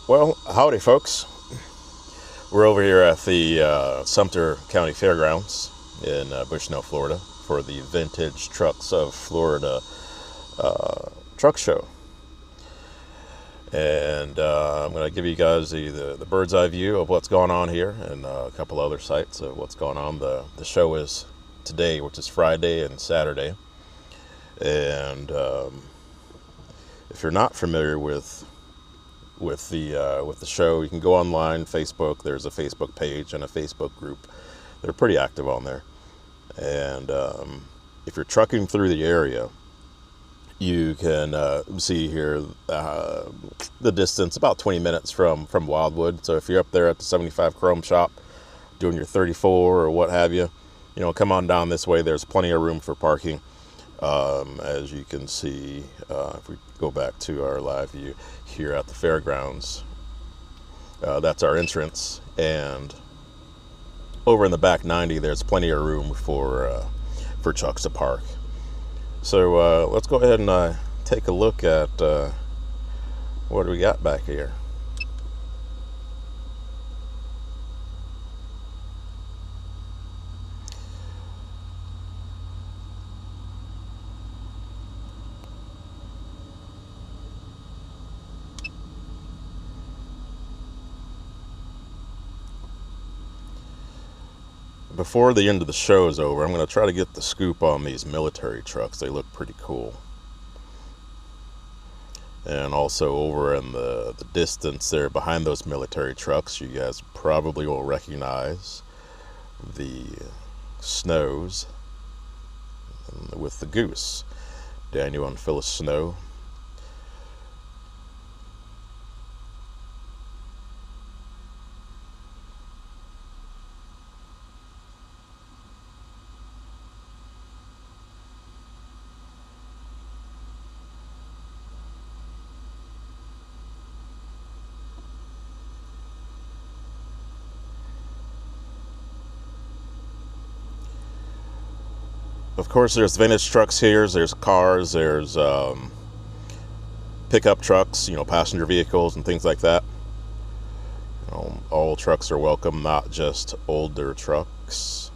Well, howdy, folks. We're over here at the Sumter County Fairgrounds in Bushnell, Florida, for the Vintage Trucks of Florida truck show. And I'm going to give you guys the bird's eye view of what's going on here and a couple other sites of what's going on. The show is today, which is Friday and Saturday. And if you're not familiar with the show, you can go online, Facebook. There's a Facebook page and a Facebook group. They're pretty active on there. And if you're trucking through the area, you can see here the distance, about 20 minutes from Wildwood. So if you're up there at the 75 Chrome shop doing your 34 or what have you, come on down this way. There's plenty of room for parking. As you can see, if we go back to our live view here at the fairgrounds, that's our entrance, and over in the back 90 there's plenty of room for trucks to park. So let's go ahead and take a look at what do we got back here. Before the end of the show is over, I'm going to try to get the scoop on these military trucks. They look pretty cool. And also over in the distance there behind those military trucks, you guys probably will recognize the Snows with the goose. Daniel and Phyllis Snow. Of course, there's vintage trucks here. There's cars. There's pickup trucks, passenger vehicles and things like that. All trucks are welcome, not just older trucks.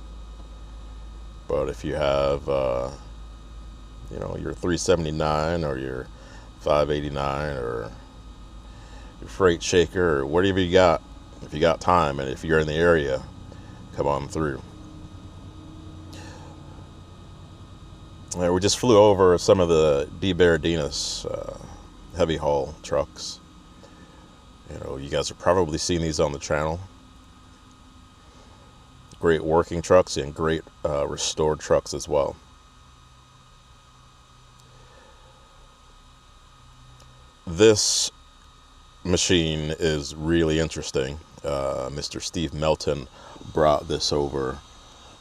But if you have, your 379 or your 589 or your freight shaker or whatever you got, if you got time and if you're in the area, come on through. We just flew over some of the DeBerardinis heavy haul trucks. You guys have probably seen these on the channel. Great working trucks and great restored trucks as well. This machine is really interesting. Mr. Steve Melton brought this over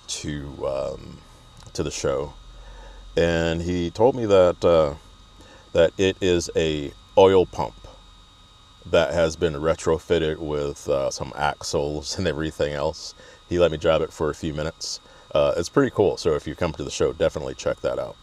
to the show. And he told me that it is a oil pump that has been retrofitted with some axles and everything else. He let me drive it for a few minutes. It's pretty cool. So if you come to the show, definitely check that out.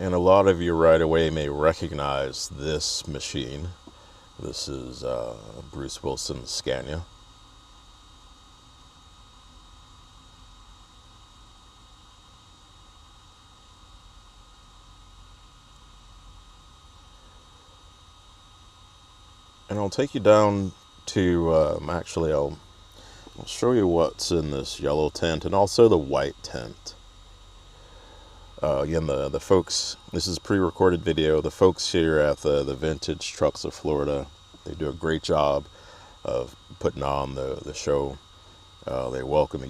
And a lot of you right away may recognize this machine. This is Bruce Wilson's Scania. And I'll take you down to, I'll show you what's in this yellow tent and also the white tent. Again, the folks, this is a pre-recorded video. The folks here at the Vintage Trucks of Florida, they do a great job of putting on the show. They welcome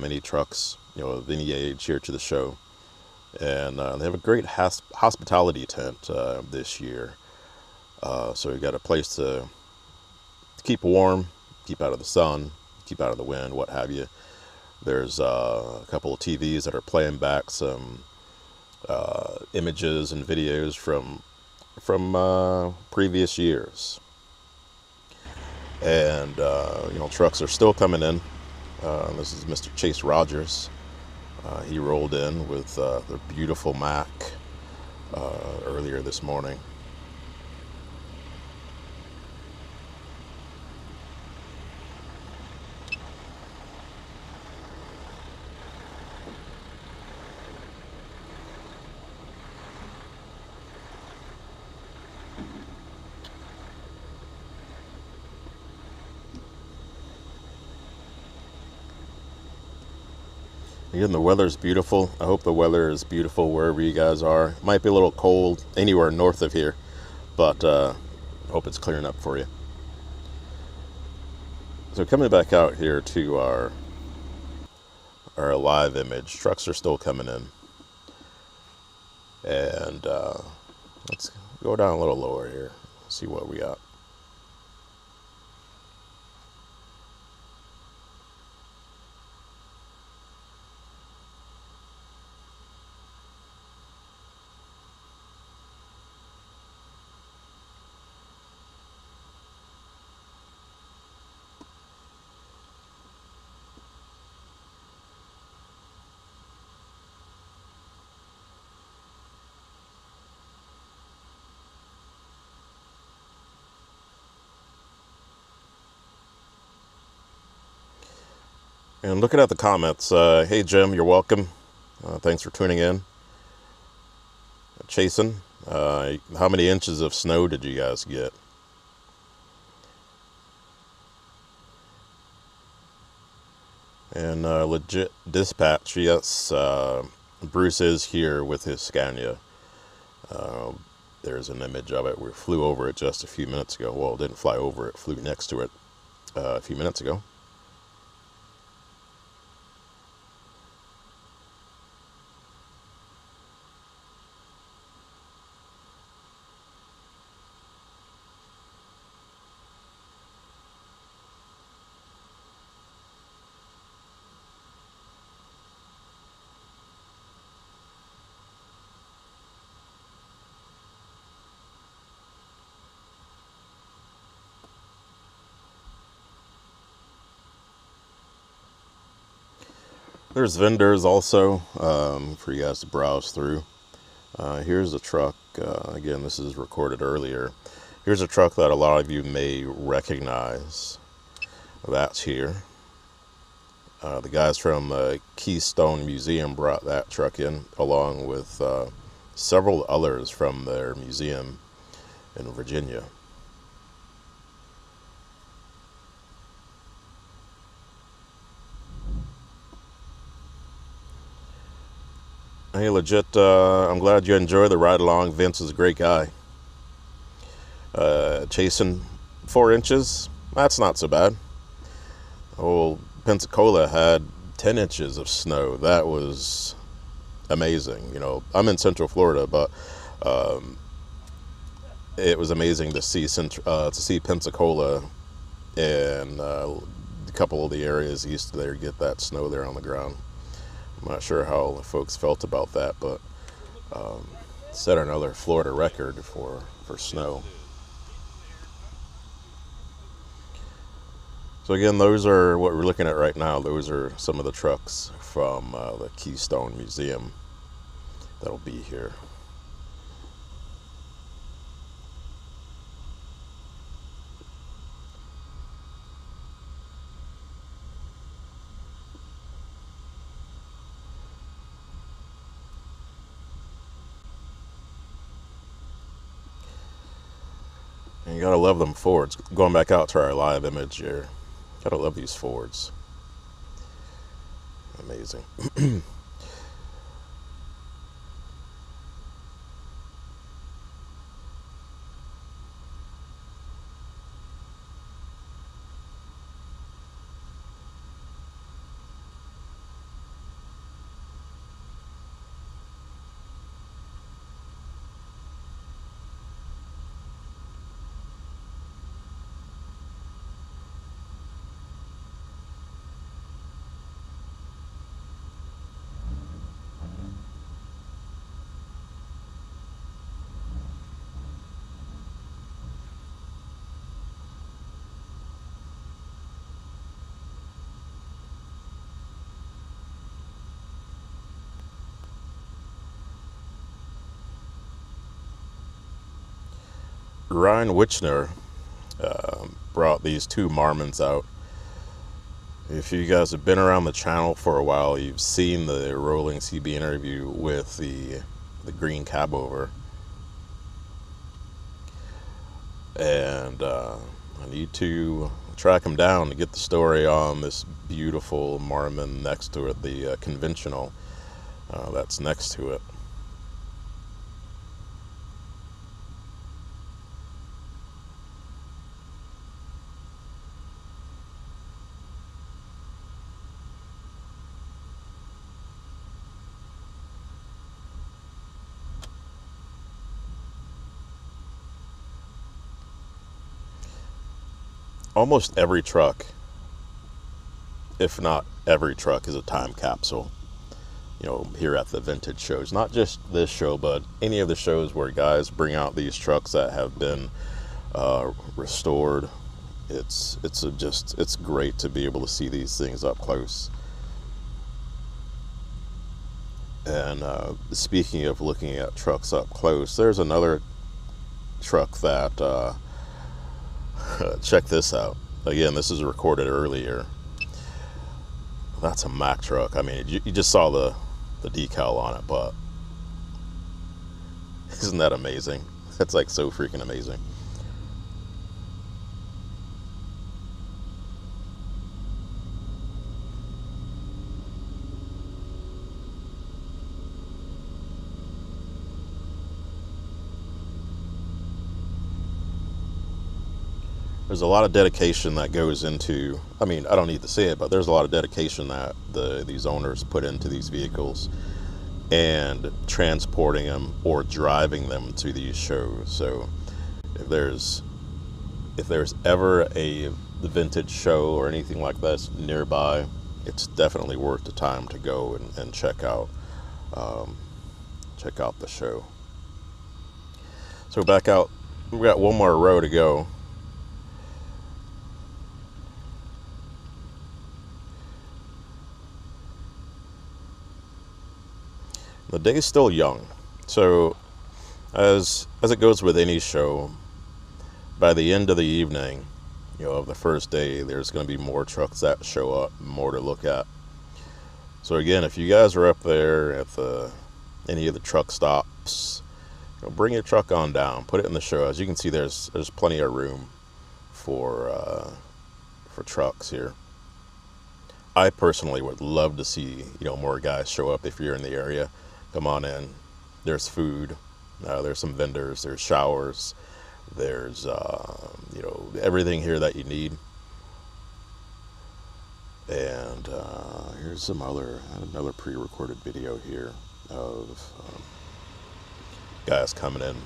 any trucks, of any age here to the show. And they have a great hospitality tent this year. So you got a place to keep warm, keep out of the sun, keep out of the wind, what have you. There's a couple of TVs that are playing back some images and videos from previous years. And trucks are still coming in. This is Mr. Chase Rogers. He rolled in with the beautiful Mac earlier this morning. Again, the weather's beautiful. I hope the weather is beautiful wherever you guys are. It might be a little cold anywhere north of here, but I hope it's clearing up for you. So coming back out here to our live image, trucks are still coming in. And let's go down a little lower here, see what we got. And looking at the comments, hey Jim, you're welcome. Thanks for tuning in. Chasen, how many inches of snow did you guys get? And legit dispatch, yes, Bruce is here with his Scania. There's an image of it. We flew over it just a few minutes ago. Well, didn't fly over it, flew next to it a few minutes ago. There's vendors also for you guys to browse through. Here's a truck. Again, this is recorded earlier. Here's a truck that a lot of you may recognize. That's here. The guys from Keystone Museum brought that truck in, along with several others from their museum in Virginia. Hey, legit, I'm glad you enjoy the ride along. Vince is a great guy. Chasing 4 inches, that's not so bad. Old Pensacola had 10 inches of snow. That was amazing. You know, I'm in Central Florida, but it was amazing to see Pensacola and a couple of the areas east of there get that snow there on the ground. I'm not sure how the folks felt about that, but set another Florida record for snow. So again, those are what we're looking at right now. Those are some of the trucks from the Keystone Museum that'll be here. And you gotta love them Fords. Going back out to our live image here, gotta love these Fords. Amazing. Ryan Wichner brought these two Marmons out. If you guys have been around the channel for a while, you've seen the rolling CB interview with the green cab over. And I need to track him down to get the story on this beautiful Marmon next to it, the conventional that's next to it. Almost every truck, if not every truck, is a time capsule. You know, here at the vintage shows, not just this show, but any of the shows where guys bring out these trucks that have been restored. It's great to be able to see these things up close. And speaking of looking at trucks up close, there's another truck that check this out. Again, this is recorded earlier. That's a Mack truck. I mean, you just saw the decal on it, but isn't that amazing? That's like so freaking amazing. There's a lot of dedication that goes into, I mean, I don't need to say it, but there's a lot of dedication that these owners put into these vehicles and transporting them or driving them to these shows. So if there's ever a vintage show or anything like this nearby, it's definitely worth the time to go and check out the show. So back out, we got one more row to go. The day is still young, so as it goes with any show, by the end of the evening, you know, of the first day, there's going to be more trucks that show up, more to look at. So again, if you guys are up there at any of the truck stops, you know, bring your truck on down, put it in the show. As you can see, there's plenty of room for trucks here. I personally would love to see, you know, more guys show up. If you're in the area, come on in. There's food, there's some vendors, there's showers, there's you know, everything here that you need. And here's another pre-recorded video here of guys coming in.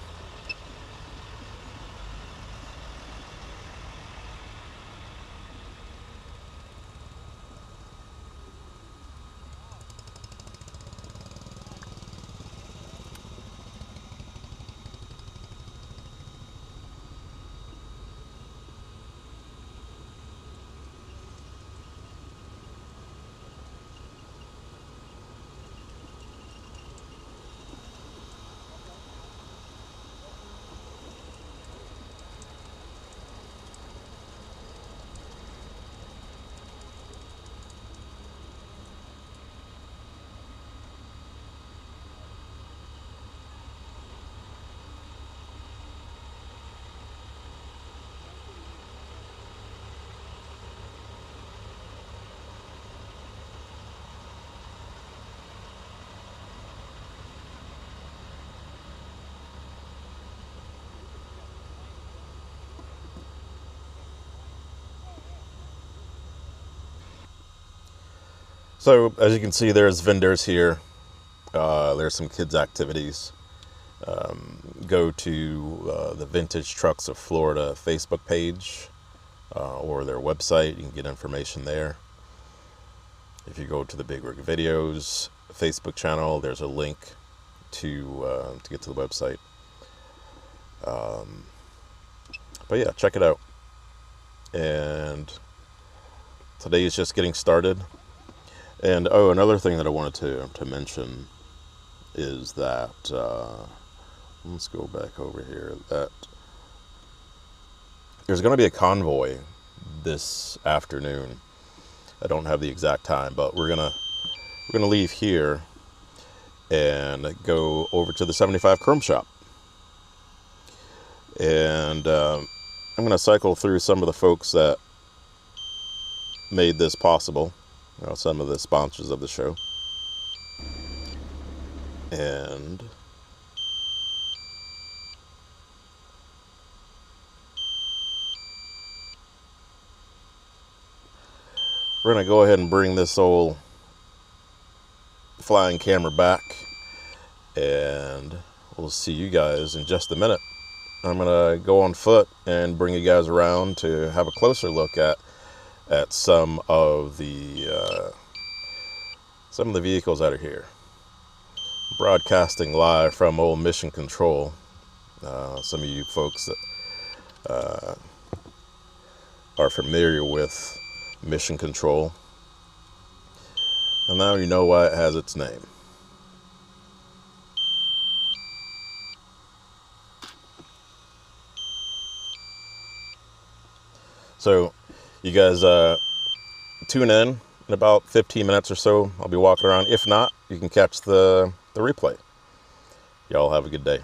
So as you can see, there's vendors here. There's some kids activities. Go to the Vintage Trucks of Florida Facebook page or their website. You can get information there. If you go to the Big Rig Videos Facebook channel, there's a link to get to the website. But yeah, check it out. And today is just getting started. And oh, another thing that I wanted to mention is that let's go back over here. That there's going to be a convoy this afternoon. I don't have the exact time, but we're gonna leave here and go over to the 75 Chrome Shop. And I'm going to cycle through some of the folks that made this possible, some of the sponsors of the show. And we're going to go ahead and bring this old flying camera back, and we'll see you guys in just a minute. I'm going to go on foot and bring you guys around to have a closer look at some of the vehicles that are here. Broadcasting live from old Mission Control. Some of you folks that are familiar with Mission Control, and now you know why it has its name. So you guys tune in about 15 minutes or so. I'll be walking around. If not, you can catch the replay. Y'all have a good day.